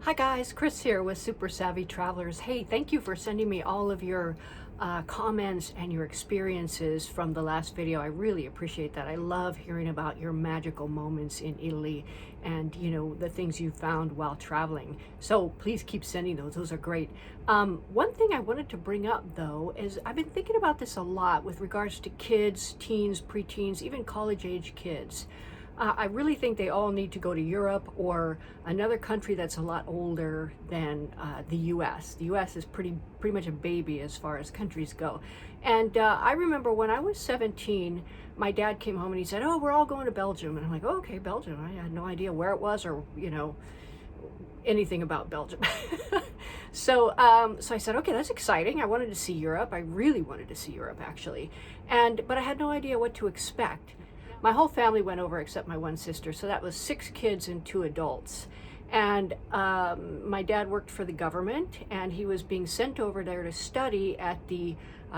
Hi guys, Chris here with Super Savvy Travelers. Hey, thank you for sending me all of your comments and your experiences from the last video. I really appreciate that. I love hearing about your magical moments in Italy and the things you found while traveling. So please keep sending those. Those are great. One thing I wanted to bring up though is I've been thinking about this a lot with regards to kids, teens, preteens, even college age kids. I really think they all need to go to Europe or another country that's a lot older than the U.S. The U.S. is pretty much a baby as far as countries go. And I remember when I was 17, my dad came home and he said, "Oh, we're all going to Belgium." And I'm like, "Oh, okay, Belgium." I had no idea where it was or, anything about Belgium. So I said, okay, that's exciting. I wanted to see Europe. I really wanted to see Europe, actually. But I had no idea what to expect. My whole family went over except my one sister, so that was 6 kids and 2 adults. And my dad worked for the government, and he was being sent over there to study at the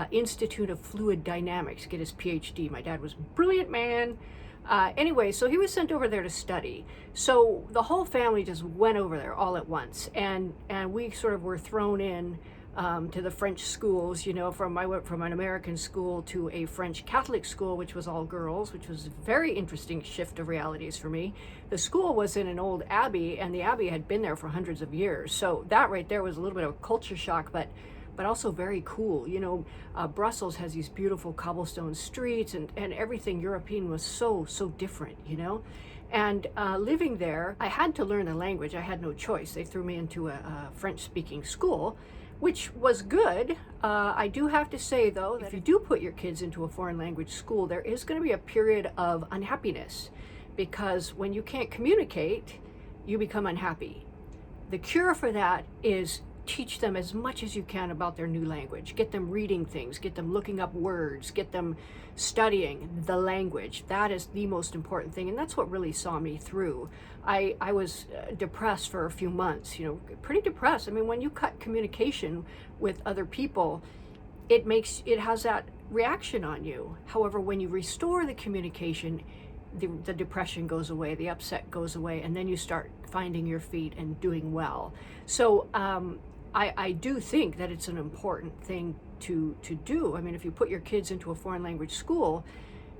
Institute of Fluid Dynamics, get his PhD. My dad was a brilliant man. Anyway, so he was sent over there to study. So the whole family just went over there all at once, and we sort of were thrown in to the French schools. I went from an American school to a French Catholic school, which was all girls, which was a very interesting shift of realities for me. The school was in an old abbey, and the abbey had been there for hundreds of years. So that right there was a little bit of a culture shock, but also very cool. Brussels has these beautiful cobblestone streets, and everything European was so different, And living there, I had to learn the language. I had no choice. They threw me into a French-speaking school, which was good. I do have to say, though, that if you do put your kids into a foreign language school, there is going to be a period of unhappiness, because when you can't communicate, you become unhappy. The cure for that is teach them as much as you can about their new language. Get them reading things, get them looking up words, get them studying the language. That is the most important thing, and that's what really saw me through. I was depressed for a few months, pretty depressed. I mean, when you cut communication with other people, it has that reaction on you. However, when you restore the communication, the depression goes away, the upset goes away, and then you start finding your feet and doing well. So I do think that it's an important thing to do. I mean, if you put your kids into a foreign language school,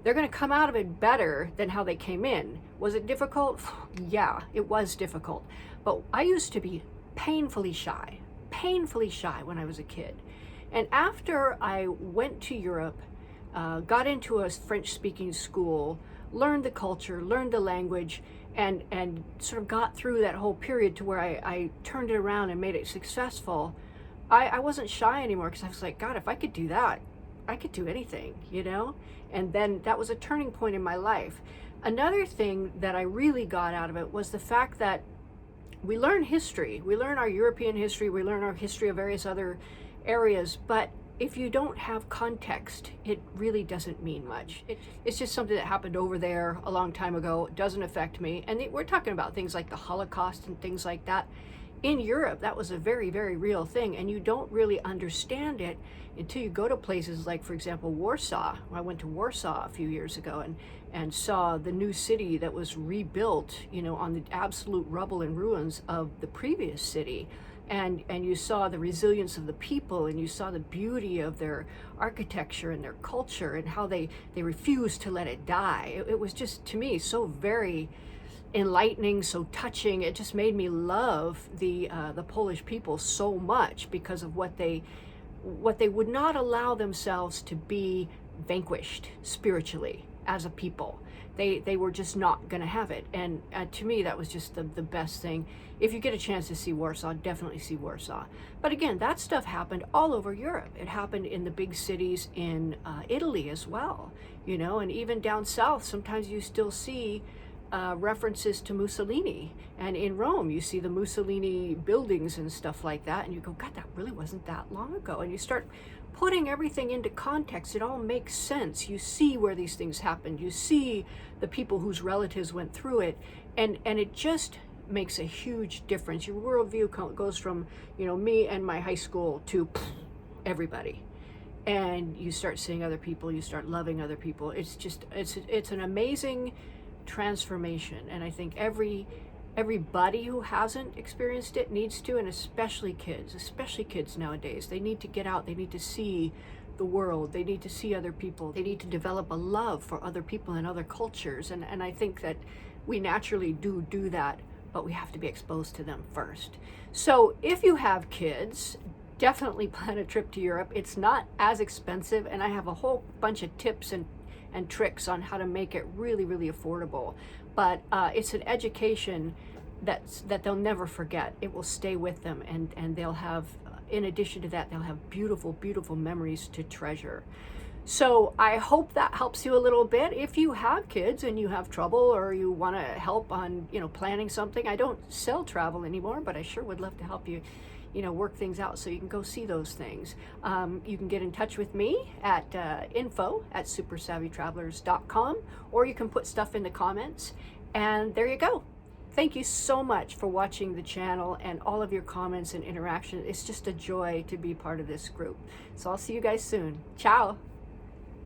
they're going to come out of it better than how they came in. Was it difficult? Yeah, it was difficult. But I used to be painfully shy when I was a kid. And after I went to Europe, got into a French-speaking school, learned the culture, learned the language, and sort of got through that whole period to where I turned it around and made it successful, I wasn't shy anymore, because I was like, God, if I could do that, I could do anything, And then that was a turning point in my life. Another thing that I really got out of it was the fact that we learn history. We learn our European history, we learn our history of various other areas, but if you don't have context, it really doesn't mean much. It's just something that happened over there a long time ago. It doesn't affect me. And we're talking about things like the Holocaust and things like that. In Europe, that was a very, very real thing, and you don't really understand it until you go to places like, for example, Warsaw. I went to Warsaw a few years ago and saw the new city that was rebuilt, on the absolute rubble and ruins of the previous city. And you saw the resilience of the people, and you saw the beauty of their architecture and their culture, and how they refused to let it die. It was just, to me, so very enlightening, so touching. It just made me love the Polish people so much, because of what they would not allow themselves to be vanquished spiritually as a people. They were just not going to have it. And to me, that was just the best thing. If you get a chance to see Warsaw, definitely see Warsaw. But again, that stuff happened all over Europe. It happened in the big cities in Italy as well, and even down south, sometimes you still see references to Mussolini. And in Rome, you see the Mussolini buildings and stuff like that, and you go, God, that really wasn't that long ago. And you start putting everything into context. It all makes sense. You see where these things happened. You see the people whose relatives went through it, and it just makes a huge difference. Your worldview goes from, me and my high school to everybody. And you start seeing other people, you start loving other people. It's an amazing transformation. And I think every Everybody who hasn't experienced it needs to, and especially kids nowadays. They need to get out, they need to see the world, they need to see other people, they need to develop a love for other people and other cultures. And I think that we naturally do that, but we have to be exposed to them first. So if you have kids, definitely plan a trip to Europe. It's not as expensive, and I have a whole bunch of tips and tricks on how to make it really, really affordable. But it's an education that they'll never forget. It will stay with them, and they'll have, in addition to that, they'll have beautiful, beautiful memories to treasure. So I hope that helps you a little bit. If you have kids and you have trouble, or you want to help on, planning something, I don't sell travel anymore, but I sure would love to help you, work things out so you can go see those things. You can get in touch with me at info@supersavvytravelers.com, or you can put stuff in the comments, and there you go. Thank you so much for watching the channel and all of your comments and interaction. It's just a joy to be part of this group. So I'll see you guys soon. Ciao.